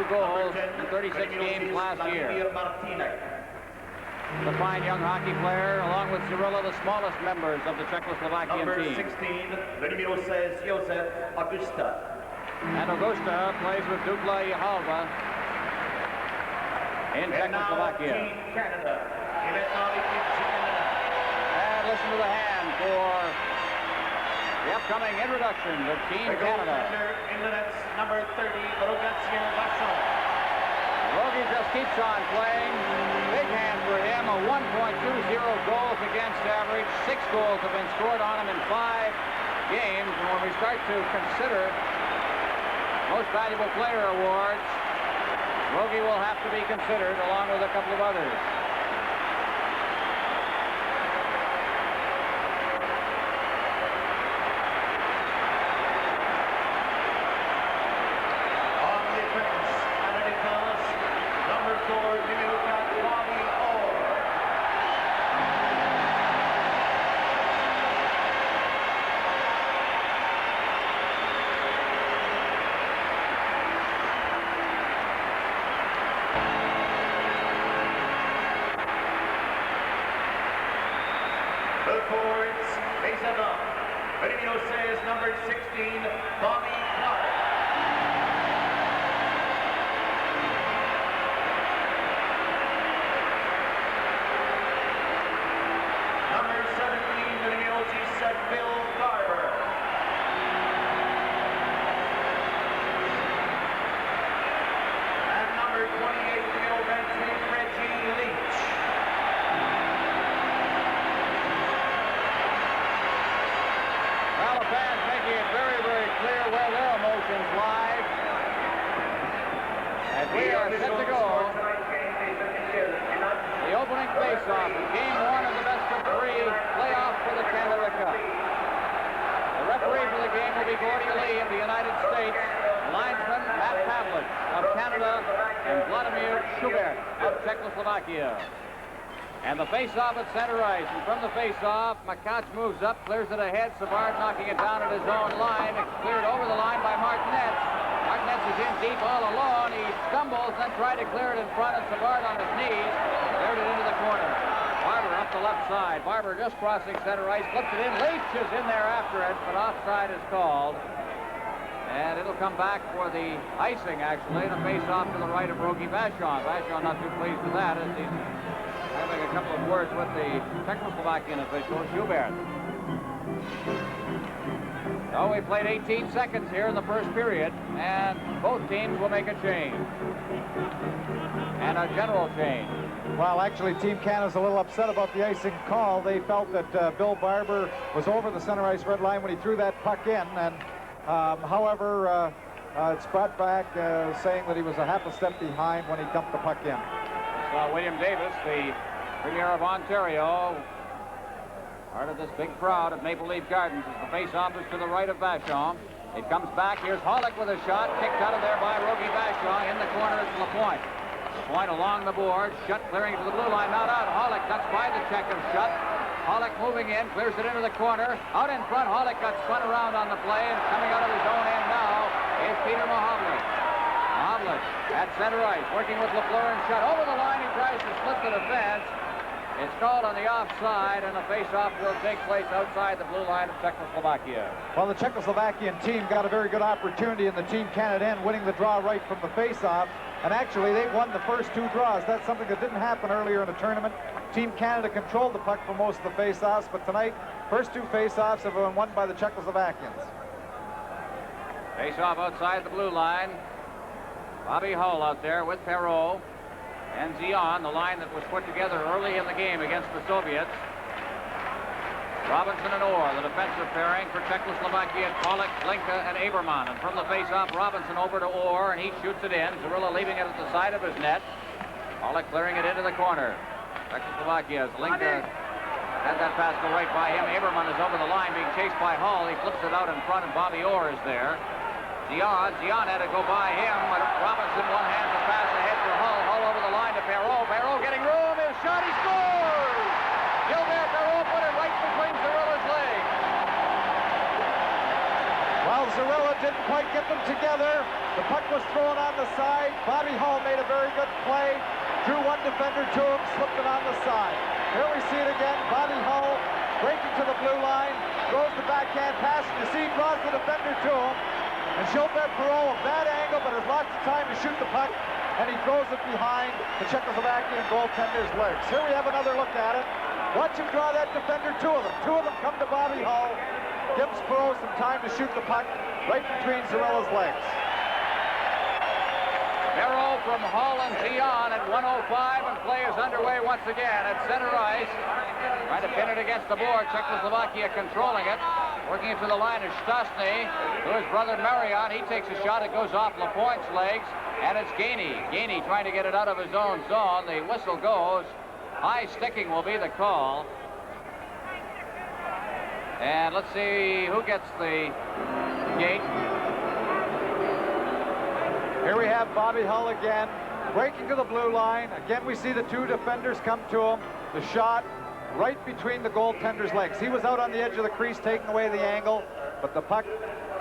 goals in 36 games last year. The fine young hockey player, along with Cyrilla, the smallest members of the Czechoslovakian number team. 16, le numéro 16, Josef Augusta. And Augusta plays with Dukla Yahalva in Czechoslovakia. Team Canada. And listen to the hand for the upcoming introduction of Team Canada. In the nets, number 30, Rogatien Vachon. Rogie just keeps on playing. Big hand for him, a 1.20 goals against average. 6 goals have been scored on him in 5 games. And when we start to consider most valuable player awards, Rogie will have to be considered along with a couple of others. On the defense, Canada defense, number 4, numéro 4, Bobby Orr. The forwards, face up. Le numéro 16, number 16, Bobby Clark. Number 17, le numéro 17, Bill Garber. And number 28, numéro 28, Reggie Leach. Well, the fans making it very, very clear where their emotions lie. As we are set to go, the opening face-off in Game 1 of the best-of-3 playoff for the Canada Cup. The referee for the game will be Gordy Lee of the United States, linesman Matt Pavlich of Canada, and Vladimir Schubert of Czechoslovakia. And the face-off at center ice. And from the face-off, Makach moves up, clears it ahead. Savard knocking it down at his own line. It's cleared over the line by Martinez. Martinez is in deep all alone. He stumbles, then tried to clear it in front, and Savard on his knees cleared it into the corner. Barber up the left side. Barber just crossing center ice, flips it in. Leach is in there after it, but offside is called. And it'll come back for the icing, actually, and a face-off to the right of Rogie Vachon. Vachon not too pleased with that, as he's having a couple of words with the Czechoslovakian official, Schubert. So we played 18 seconds here in the first period, and both teams will make a change. And a general change. Well, actually, Team Canada's a little upset about the icing call. They felt that Bill Barber was over the center ice red line when he threw that puck in, and however, it's brought back saying that he was a half a step behind when he dumped the puck in. William Davis, the Premier of Ontario, part of this big crowd at Maple Leaf Gardens, as the face-off is to the right of Vachon. It comes back. Here's Hollick with a shot, kicked out of there by Rogie Vachon. In the corner is Lapointe. Lapointe along the board, Shutt clearing it to the blue line, not out. Hollick cuts by the check of Shutt. Hollick moving in, clears it into the corner. Out in front, Hollick got spun around on the play, and coming out of his own end now is Peter Mahovlich. Mahovlich at center ice, working with Lafleur and Shutt. Over the line, he tries to split the defense. It's called on the offside, and the face-off will take place outside the blue line of Czechoslovakia. Well, the Czechoslovakian team got a very good opportunity in the Team Canada end, winning the draw right from the face-off. And actually, they won the first 2 draws. That's something that didn't happen earlier in the tournament. Team Canada controlled the puck for most of the face-offs, but tonight, first 2 face-offs have been won by the Czechoslovakians. Face-off outside the blue line. Bobby Hull out there with Perreault and Zion, the line that was put together early in the game against the Soviets. Robinson and Orr, the defensive pairing for Czechoslovakia, Pollock, Glinka, and Aberman. And from the face-off, Robinson over to Orr, and he shoots it in. Zarilla leaving it at the side of his net. Pollock clearing it into the corner. Czechoslovakia's Glinka had that pass go right by him. Aberman is over the line, being chased by Hull. He flips it out in front, and Bobby Orr is there. Zion had to go by him, but Robinson one-hands the pass ahead for Hull. Hull over the line to Perreault. Perreault getting room. His shot, he scores! Gilbert Perreault put it right between Zarilla's legs. Well, Zarilla didn't quite get them together. The puck was thrown on the side. Bobby Hull made a very good play. Drew one defender to him, slipped it on the side. Here we see it again. Bobby Hull breaking to the blue line, throws the backhand pass. You see, draws the defender to him. And Gilbert Perreault, a bad angle, but has lots of time to shoot the puck. And he throws it behind the Czechoslovakian goaltender's legs. Here we have another look at it. Watch him draw that defender, two of them. Two of them come to Bobby Hull. Gives Perreault some time to shoot the puck right between Zarilla's legs. Arrow from Hull and Dion at 1:05, and play is underway once again at center ice. Trying to pin it against the board. Czechoslovakia controlling it. Working it to the line is Stastny, to his brother Marion. He takes a shot. It goes off Lapointe's legs, and it's Gainey. Gainey trying to get it out of his own zone. The whistle goes. High sticking will be the call. And let's see who gets the gate. Here we have Bobby Hull again, breaking to the blue line. Again, we see the two defenders come to him. The shot right between the goaltender's legs. He was out on the edge of the crease taking away the angle, but the puck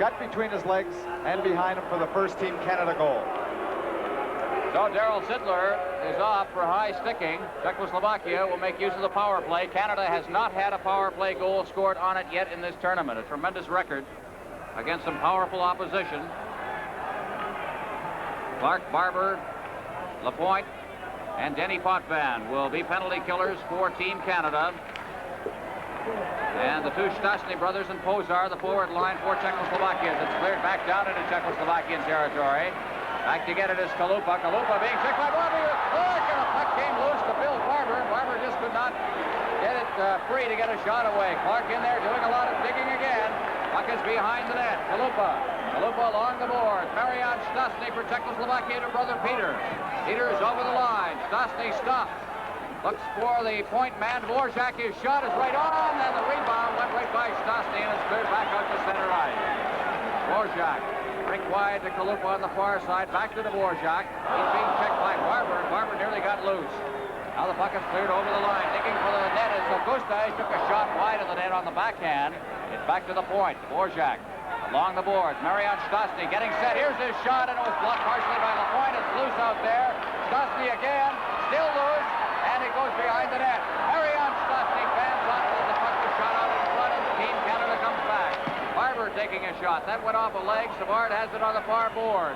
got between his legs and behind him for the first Team Canada goal. So Darryl Sittler is off for high sticking. Czechoslovakia will make use of the power play. Canada has not had a power play goal scored on it yet in this tournament. A tremendous record against some powerful opposition. Clark, Barber, Lapointe, and Denny Potvin will be penalty killers for Team Canada. And the two Stastny brothers and Pozar, the forward line for Czechoslovakia. It's cleared back down into Czechoslovakian territory. Back to get it is Kalupa. Kalupa being checked by Bobby. Look, and the puck came loose to Bill Barber. Barber just could not get it free to get a shot away. Clark in there doing a lot of digging again. Puck is behind the net. Kalupa. Kalupa along the board. Marion Stastny for Czechoslovakia to brother Peter. Peter's over the line. Stastny stops. Looks for the point man. Dvorak. His shot is right on, and the rebound went right by Stastny, and it's cleared back out to center ice. Dvorak. Rink wide to Kalupa on the far side. Back to Dvorak. He's being checked by Barber. Barber nearly got loose. Now the puck is cleared over the line. Digging for the net is Augusta. He took a shot wide of the net on the backhand. It's back to the point. Dvorak. Along the boards, Marion Stastny getting set. Here's his shot, and it was blocked partially by Lapointe. It's loose out there. Stastny again, still loose, and it goes behind the net. Marion Stastny fans off as the puck was shot out in front, and Team Canada comes back. Barber taking a shot. That went off a leg. Savard has it on the far board.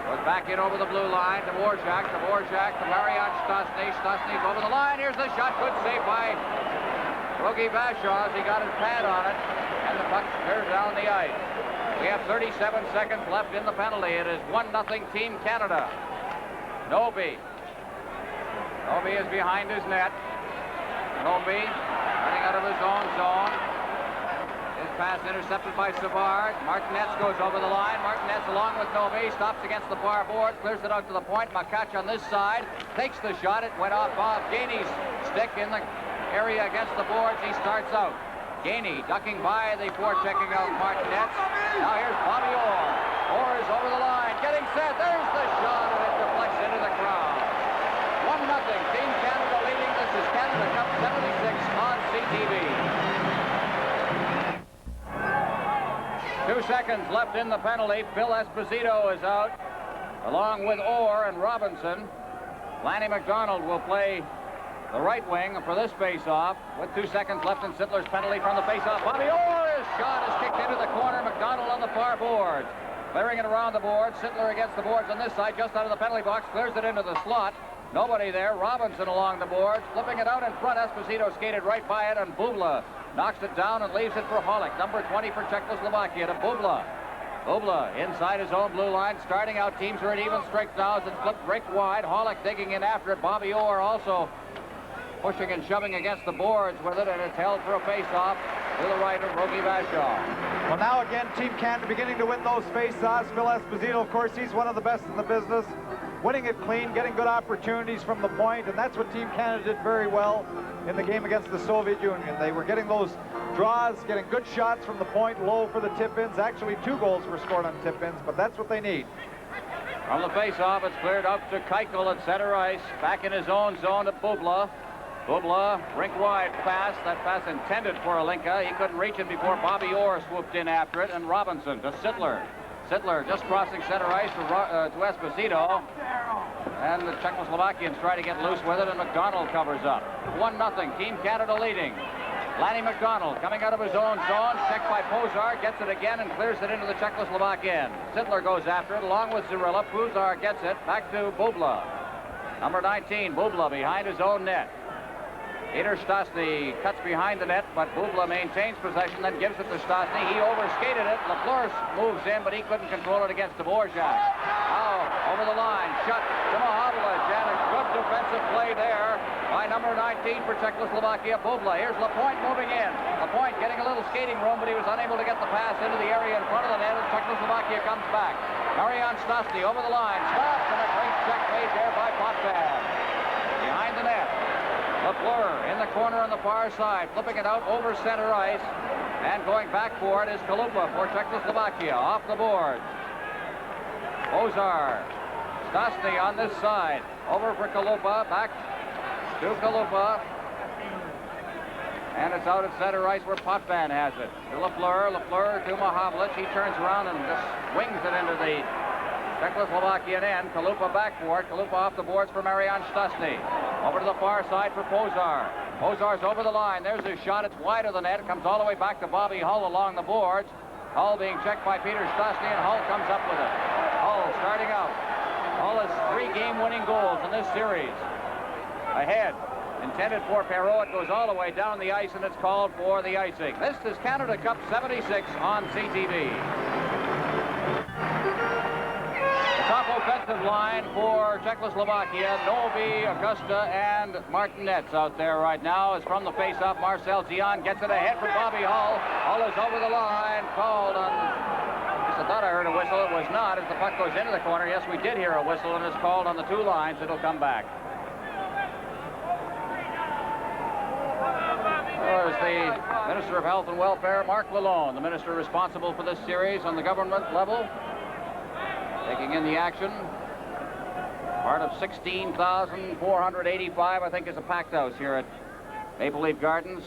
Goes back in over the blue line. Dvorak to Marion Stastny. Stastny's over the line. Here's the shot. Good save by Rogie Vachon. He got his pad on it, and the puck clears down the ice. We have 37 seconds left in the penalty. It is 1-0 Team Canada. Noby is behind his net. Noby running out of his own zone. His pass intercepted by Savard. Martinez goes over the line. Martinez along with Noby stops against the far board, clears it out to the point. Makach on this side takes the shot. It went off Bob Gainey's stick in the area against the boards. He starts out. Gainey ducking by the checking out Martinez. Now here's Bobby Orr. Orr is over the line, getting set. There's the shot, and it deflects into the crowd. 1-0. Team Canada leading. This is Canada Cup 76 on CTV. 2 seconds left in the penalty. Phil Esposito is out, along with Orr and Robinson. Lanny McDonald will play the right wing for this face-off with 2 seconds left in Sittler's penalty from the face-off. Bobby Orr's shot is kicked into the corner. McDonald on the far boards. Clearing it around the board. Sittler against the boards on this side, just out of the penalty box. Clears it into the slot. Nobody there. Robinson along the boards. Flipping it out in front. Esposito skated right by it, and Bubla knocks it down and leaves it for Holick. Number 20 for Czechoslovakia to Bubla. Bubla inside his own blue line. Starting out, teams are at even strength now as it's flipped break wide. Holick digging in after it. Bobby Orr also pushing and shoving against the boards with it, and it's held for a face-off to the right of Rogie Vachon. Well, now again, Team Canada beginning to win those face-offs. Phil Esposito, of course, he's one of the best in the business. Winning it clean, getting good opportunities from the point, and that's what Team Canada did very well in the game against the Soviet Union. They were getting those draws, getting good shots from the point, low for the tip-ins. Actually, 2 goals were scored on tip-ins, but that's what they need. From the face-off, it's cleared up to Keuchel at center ice. Back in his own zone to Bubla. Bubla, rink-wide pass. That pass intended for Alinka. He couldn't reach it before Bobby Orr swooped in after it, and Robinson to Sittler. Sittler just crossing center ice to Esposito. And the Czechoslovakians try to get loose with it, and McDonald covers up. 1-0, Team Canada leading. Lanny McDonald coming out of his own zone, checked by Pozar, gets it again and clears it into the Czechoslovak end. Sittler goes after it along with Zurilla. Pozar gets it back to Bubla. Number 19, Bubla behind his own net. Peter Stastny cuts behind the net, but Bubla maintains possession, then gives it to Stastny. He overskated it. Lafleur moves in, but he couldn't control it against Dvorak. Now, over the line, shut to Mahavlich, and a good defensive play there by number 19 for Czechoslovakia, Bubla. Here's Lapointe moving in. Lapointe getting a little skating room, but he was unable to get the pass into the area in front of the net, and Czechoslovakia comes back. Marian Stastny over the line, stops, and a great check made there by Potvin. Behind the net. Lafleur in the corner on the far side, flipping it out over center ice, and going back for it is Kalupa for Czechoslovakia, off the boards. Ozar, Stastny on this side, over for Kalupa, back to Kalupa, and it's out at center ice where Potvin has it. To Lafleur to Mahavlich, he turns around and just swings it into the Czechoslovakian end. Kalupa back for it. Kalupa off the boards for Marian Stastny. Over to the far side for Pozar. Pozar's over the line. There's his shot. It's wide of the net. It comes all the way back to Bobby Hull along the boards. Hull being checked by Peter Stastny, and Hull comes up with it. Hull starting out. Hull has 3 game-winning goals in this series. Ahead. Intended for Perreault. It goes all the way down the ice, and it's called for the icing. This is Canada Cup 76 on CTV. Top offensive line for Czechoslovakia. Novi, Augusta, and Martinez out there right now. Is from the face-off. Marcel Zion gets it ahead for Bobby Hull. Hull is over the line. Called on... I thought I heard a whistle. It was not. As the puck goes into the corner. Yes, we did hear a whistle, and it's called on the 2 lines. It'll come back. There's the Minister of Health and Welfare, Mark Lalonde, the minister responsible for this series on the government level. Taking in the action. Part of 16,485, I think, is a packed house here at Maple Leaf Gardens.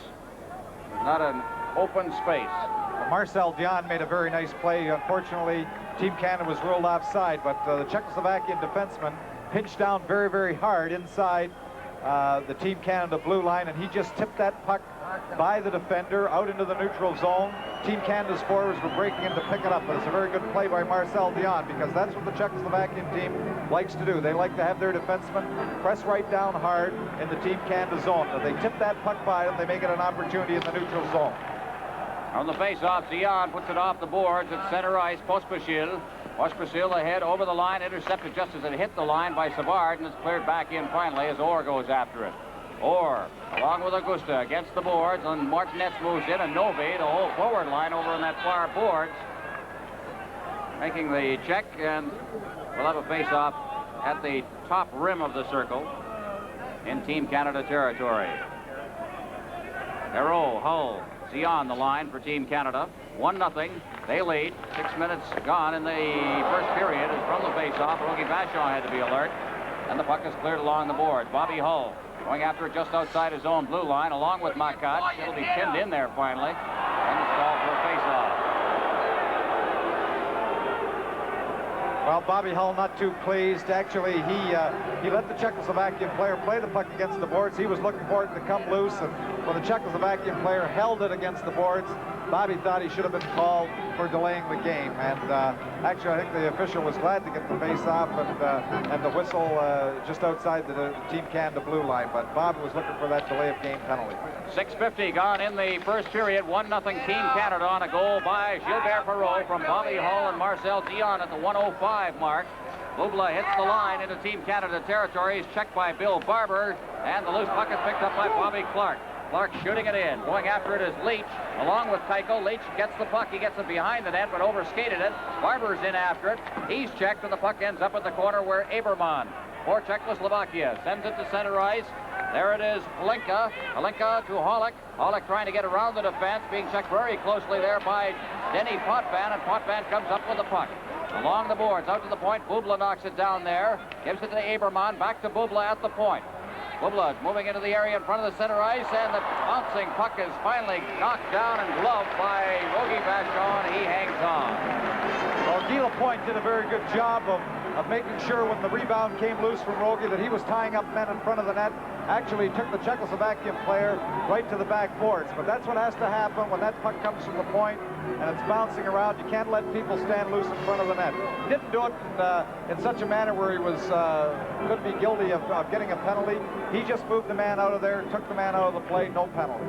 Not an open space. Well, Marcel Dion made a very nice play. Unfortunately, Team Canada was ruled offside, but the Czechoslovakian defenseman pinched down very, very hard inside the Team Canada blue line, and he just tipped that puck by the defender out into the neutral zone. Team Canada's forwards were breaking in to pick it up, but it's a very good play by Marcel Dion, because that's what the Czechoslovakian team likes to do. They like to have their defensemen press right down hard in the Team Canada zone. If they tip that puck by them, they make it an opportunity in the neutral zone. On the face-off, Dion puts it off the boards at center ice. Pospisil ahead over the line, intercepted just as it hit the line by Savard, and it's cleared back in finally as Orr goes after it. Orr, along with Augusta, against the boards, and Martinez moves in, and Novi, the whole forward line over on that far boards, making the check, and we'll have a face-off at the top rim of the circle in Team Canada territory. Perreault, Hull, Zion the line for Team Canada. 1-0. They lead. 6 minutes gone in the first period. Is from the face-off. Rogie Vachon had to be alert, and the puck is cleared along the board. Bobby Hull going after it just outside his own blue line, along with Makat. It'll be pinned in there finally, and it's called for a face-off. Well, Bobby Hull not too pleased. Actually, he let the Czechoslovakian player play the puck against the boards. He was looking for it to come loose, and when the Czechoslovakian player held it against the boards, Bobby thought he should have been called for delaying the game. And actually, I think the official was glad to get the face-off and the whistle just outside the Team Canada blue line. But Bob was looking for that delay of game penalty. 6:50 gone in the first period. 1-0 Team Canada on a goal by Gilbert Perreault from Bobby Hull and Marcel Dion at the 1:05 mark. Bubla hits the line into Team Canada territory. He's checked by Bill Barber, and the loose puck is picked up by Bobby Clark. Clark shooting it in. Going after it is Leach, along with Tycho. Leach gets the puck. He gets it behind the net, but overskated it. Barber's in after it. He's checked, and the puck ends up at the corner where Aberman, for Czechoslovakia, sends it to center ice. There it is, Alinka. Alinka to Hollick. Hollick trying to get around the defense, being checked very closely there by Denny Potvin, and Potvin comes up with the puck. Along the boards, out to the point. Bubla knocks it down there. Gives it to Aberman. Back to Bubla at the point. Bubla moving into the area in front of the center ice, and the bouncing puck is finally knocked down and gloved by Rogie Vachon. He hangs on. Well, Guy Lapointe did a very good job of making sure when the rebound came loose from Rogie that he was tying up men in front of the net. Actually, he took the Czechoslovakian player right to the backboards. But that's what has to happen when that puck comes from the point and it's bouncing around. You can't let people stand loose in front of the net. He didn't do it in such a manner where he was could be guilty of getting a penalty. He just moved the man out of there, took the man out of the play, no penalty.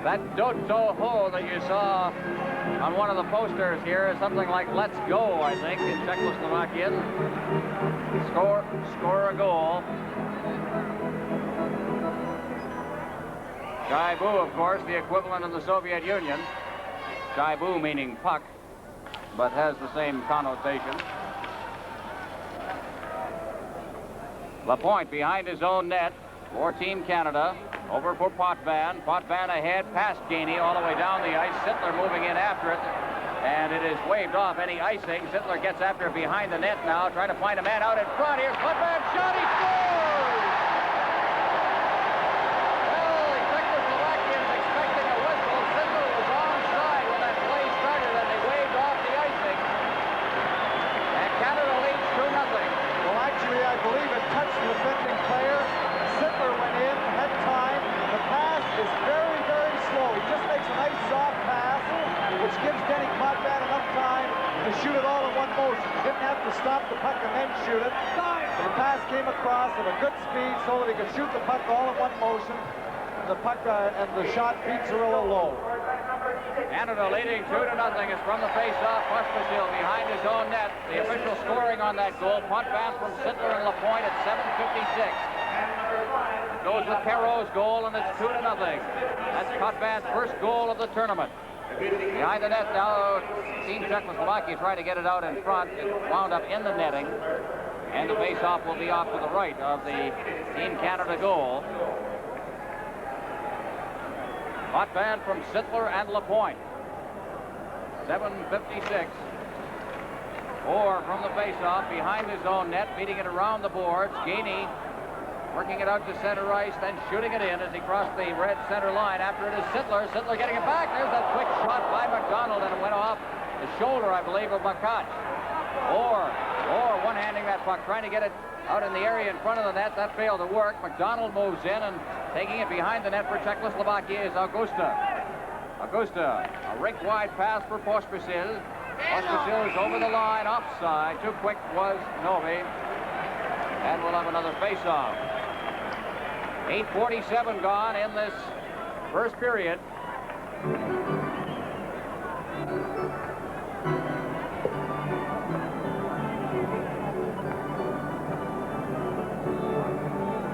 That Doto Ho that you saw on one of the posters here is something like "Let's go," I think, in Czechoslovakian. Score a goal. Shaibu, of course, the equivalent in the Soviet Union. Shaibu meaning puck, but has the same connotation. Lapointe behind his own net for Team Canada. Over for Potvin. Potvin ahead, past Gainey, all the way down the ice. Sittler moving in after it, and it is waved off any icing. Sittler gets after it behind the net now, trying to find a man out in front. Here's Potvin, shot, he scores! Well, the Czechoslovakians expecting a whistle. Sittler was onside when that play started, and they waved off the icing. And Canada leads 2-0. Well, actually, I believe it touched the defending player. Sittler went in, had time. The pass is very, very slow. He just makes a nice soft pass, which gives Denny Potvin enough time to shoot it all in one motion. He didn't have to stop the puck and then shoot it. The pass came across at a good speed so that he could shoot the puck all in one motion. The puck and the shot beats Cirillo low. Canada leading 2-0 is from the face-off. Pospisil behind his own net. The official scoring on that goal. Potvin from Sittler and Lapointe at 7:56. Goes with Perreault's goal, and it's 2-0. That's Potvin's first goal of the tournament. Behind the net now, Team Czechoslovakia trying to get it out in front. It wound up in the netting, and the face-off will be off to the right of the Team Canada goal. Potvin from Sittler and Lapointe. 7:56. Orr from the face-off behind his own net, beating it around the boards. Gainey working it out to center ice, then shooting it in as he crossed the red center line. After it is Sittler. Sittler getting it back. There's that quick shot by McDonald, and it went off the shoulder, I believe, of Makach. Orr one-handing that puck, trying to get it out in the area in front of the net. That failed to work. McDonald moves in, and taking it behind the net for Czechoslovakia is Augusta. Augusta, a rink-wide pass for Pospisil. Pospisil is over the line, offside. Too quick was Novi. And we'll have another face-off. 8:47 gone in this first period.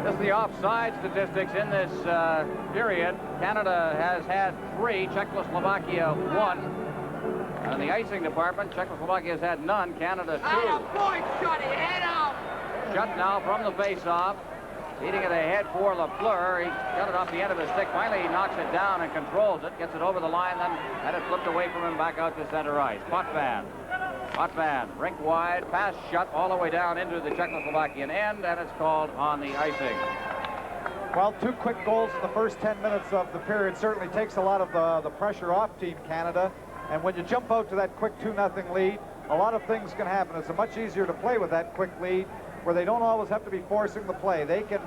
Just the offside statistics in this period. Canada has had 3, Czechoslovakia 1. In the icing department, Czechoslovakia has had none, Canada 2. Shut now from the face-off. Beating it ahead for Lafleur. He got it off the end of his stick. Finally, he knocks it down and controls it. Gets it over the line, then had it flipped away from him back out to center ice. Potvin, rink wide, pass shut all the way down into the Czechoslovakian end, and it's called on the icing. Well, 2 quick goals in the first 10 minutes of the period certainly takes a lot of the pressure off Team Canada. And when you jump out to that quick 2-0 lead, a lot of things can happen. It's much easier to play with that quick lead, where they don't always have to be forcing the play. They can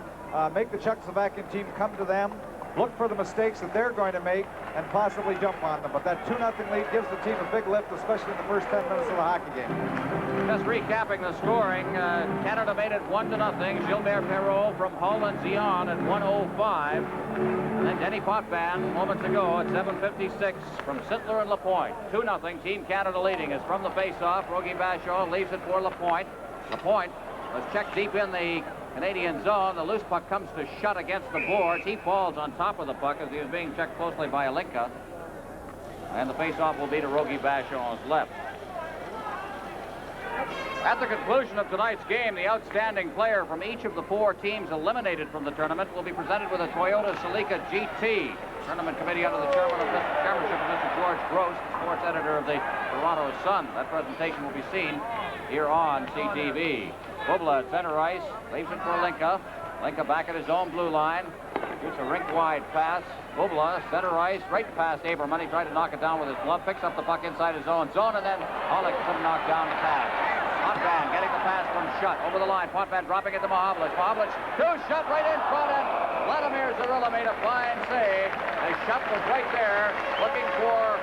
make the Czechoslovakian team come to them, look for the mistakes that they're going to make, and possibly jump on them. But that 2-0 lead gives the team a big lift, especially in the first 10 minutes of the hockey game. Just recapping the scoring, Canada made it 1-0. Gilbert Perreault from Hull and Zion at 1:05. And then Denny Potvin moments ago at 7:56 from Sittler and Lapointe. 2-0. Team Canada leading is from the face-off. Rogie Vachon leaves it for Lapointe. Lapointe was checked deep in the Canadian zone. The loose puck comes to shut against the boards. He falls on top of the puck as he was being checked closely by Alinka. And the face-off will be to Rogie Vachon's left. At the conclusion of tonight's game, the outstanding player from each of the 4 teams eliminated from the tournament will be presented with a Toyota Celica GT. Tournament committee under the chairmanship of Mr. George Gross, sports editor of the Toronto Sun. That presentation will be seen here on CTV. Bubla at center ice, leaves it for Alinka. Linka back at his own blue line. Shoots a rink-wide pass. Bubla, center ice, right past Aberman. He tried to knock it down with his glove. Picks up the puck inside his own zone, and then Hollick couldn't knock down the pass. Potvin getting the pass from Shutt over the line. Potvin dropping it to Mahovlich. Mahovlich to Shutt right in front, and Vladimir Zarilla made a fine save. The Shutt was right there looking for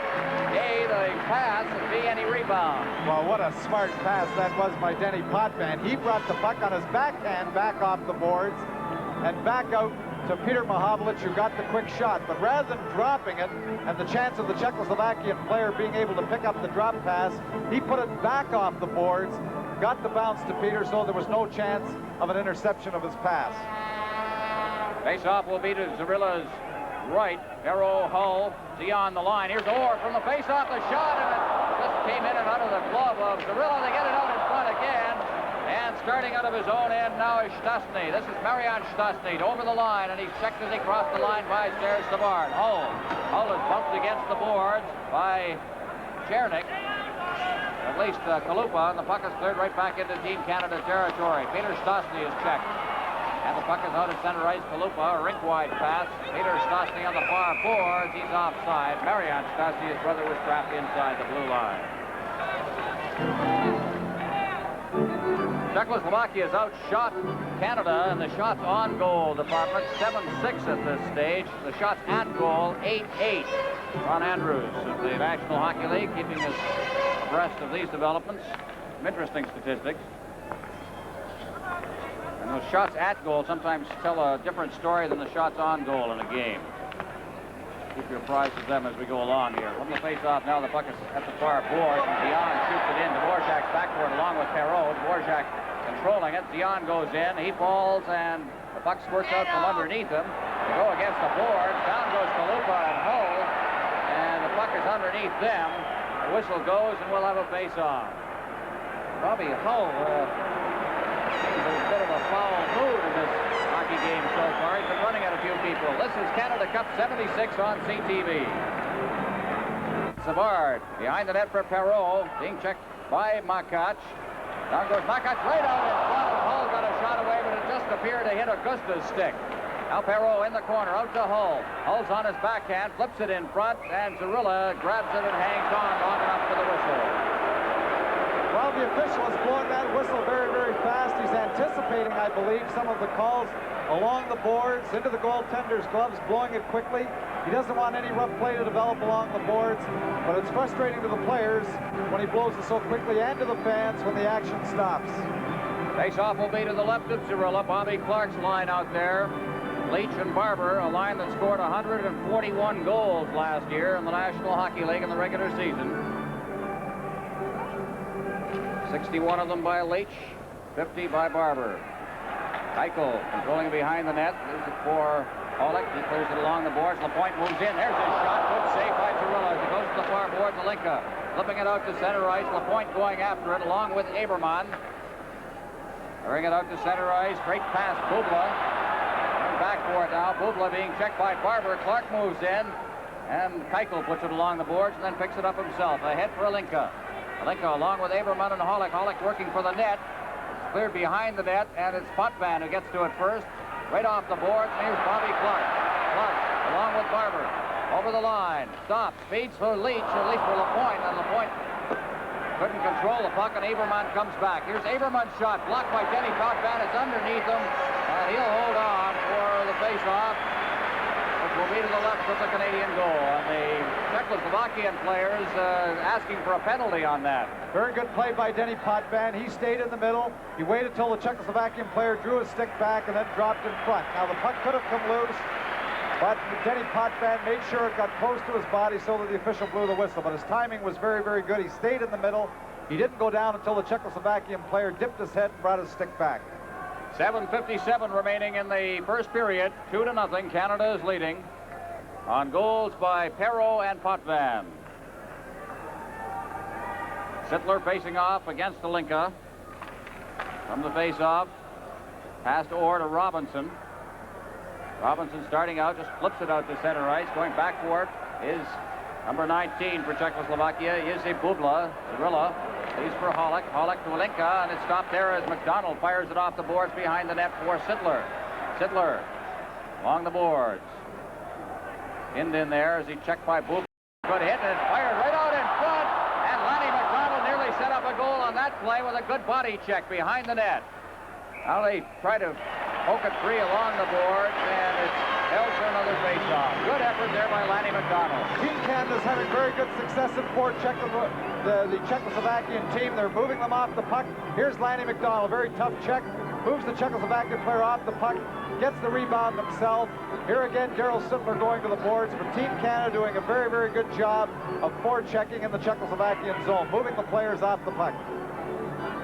A, the pass, and B, any rebound. Well, what a smart pass that was by Denny Potvin. He brought the puck on his backhand back off the boards and back out to Peter Mahovlich, who got the quick shot. But rather than dropping it and the chance of the Czechoslovakian player being able to pick up the drop pass, he put it back off the boards, got the bounce to Peter, so there was no chance of an interception of his pass. Face-off will be to Zarilla's right. Perreault, Hull, Dion the line. Here's Orr from the face-off, the shot, and it just came in and out of the glove of Zarilla. They get it out in front again. And starting out of his own end now is Stastny. This is Marian Stastny over the line, and he's checked as he crossed the line by Stairs Savard. Hull is bumped against the boards by Chernik. At least Kalupa, and the puck is cleared right back into Team Canada territory. Peter Stastny is checked. And the puck is out at center ice. Kalupa, a rink-wide pass. Peter Stastny on the far boards. He's offside. Marian Stastny, his brother, was trapped inside the blue line. Czechoslovakia has outshot Canada in the shots on goal department, 7-6 at this stage. The shots at goal, 8-8. Ron Andrews of the National Hockey League keeping us abreast of these developments. Some interesting statistics. And those shots at goal sometimes tell a different story than the shots on goal in a game. Keep you apprised of them as we go along here. From the face-off now, the puck is at the far boards, and Dion shoots it in. Dvorak's backboard along with Perreault. Dvorak controlling it. Dion goes in. He falls, and the puck squirts out from underneath him. They go against the board. Down goes Kalupa and Hull, and the puck is underneath them. The whistle goes, and we'll have a face-off. Robbie Hull seems a bit of a foul mood in this hockey game so far. He's been running at a few people. This is Canada Cup 76 on CTV. Savard behind the net for Perreault, being checked by Makac. Down goes Makac right out in front. Hull got a shot away, but it just appeared to hit Augusta's stick. Now Perreault in the corner, out to Hull. Hull's on his backhand, flips it in front, and Zarilla grabs it and hangs on long enough for the whistle. Well, the official is blowing that whistle very, very fast. He's anticipating, I believe, some of the calls along the boards, into the goaltender's gloves, blowing it quickly. He doesn't want any rough play to develop along the boards, but it's frustrating to the players when he blows it so quickly, and to the fans when the action stops. Face-off will be to the left of Zarilla. Bobby Clark's line out there. Leach and Barber, a line that scored 141 goals last year in the National Hockey League in the regular season. 61 of them by Leach, 50 by Barber. Eichel controlling behind the net. Leaves it for Hollick. He clears it along the boards. Lapointe moves in. There's his shot. Good save by Zarilla as he goes to the far boards. Alinka flipping it out to center ice. Lapointe going after it along with Aberman. Bring it out to center ice. Straight past Bubla. Back for it now. Bubla being checked by Barber. Clark moves in. And Keuchel puts it along the boards and then picks it up himself. Ahead for Alinka. Alinka along with Aberman and Hollick. Hollick working for the net. It's cleared behind the net, and it's Potvin who gets to it first. Right off the boards, and here's Bobby Clark. Clark along with Barber. Over the line. Stops. Feeds for Leach, at least for Lapointe. And Lapointe couldn't control the puck, and Aberman comes back. Here's Aberman's shot. Blocked by Denny Potvin. It's underneath him, and he'll hold on for the face-off, which will be to the left of the Canadian goal. And the Czechoslovakian players asking for a penalty on that. Very good play by Denny Potvin. He stayed in the middle. He waited till the Czechoslovakian player drew his stick back and then dropped in front. Now the puck could have come loose, but Denny Potvin made sure it got close to his body so that the official blew the whistle. But his timing was very, very good. He stayed in the middle. He didn't go down until the Czechoslovakian player dipped his head and brought his stick back. 7:57 remaining in the first period. 2-0. Canada is leading on goals by Perreault and Potvin. Sittler facing off against Alinka. From the face-off, past Orr to Robinson. Robinson starting out, just flips it out to center ice. Going back for it is number 19 for Czechoslovakia, Izzy Bubla. Zarilla leaves for Hollick. Hollick to Alinka, and it's stopped there as McDonald fires it off the boards behind the net for Sittler. Sittler along the boards. In there as he checked by Boop. Good hit, and it's fired right out in front. And Lanny McDonald nearly set up a goal on that play with a good body check behind the net. Now they try to poke it free along the boards, and it's held for another face-off. Good effort there by Lanny McDonald. Team Canada's having very good success in the Czechoslovakian team. They're moving them off the puck. Here's Lanny McDonald, very tough check. Moves the Czechoslovakian player off the puck, gets the rebound himself. Here again, Daryl Sittler going to the boards, but Team Canada doing a very, very good job of forechecking in the Czechoslovakian zone, moving the players off the puck.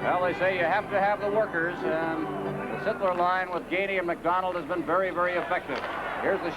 Well, they say you have to have the workers, and the Sittler line with Gainey and McDonald has been very, very effective. Here's the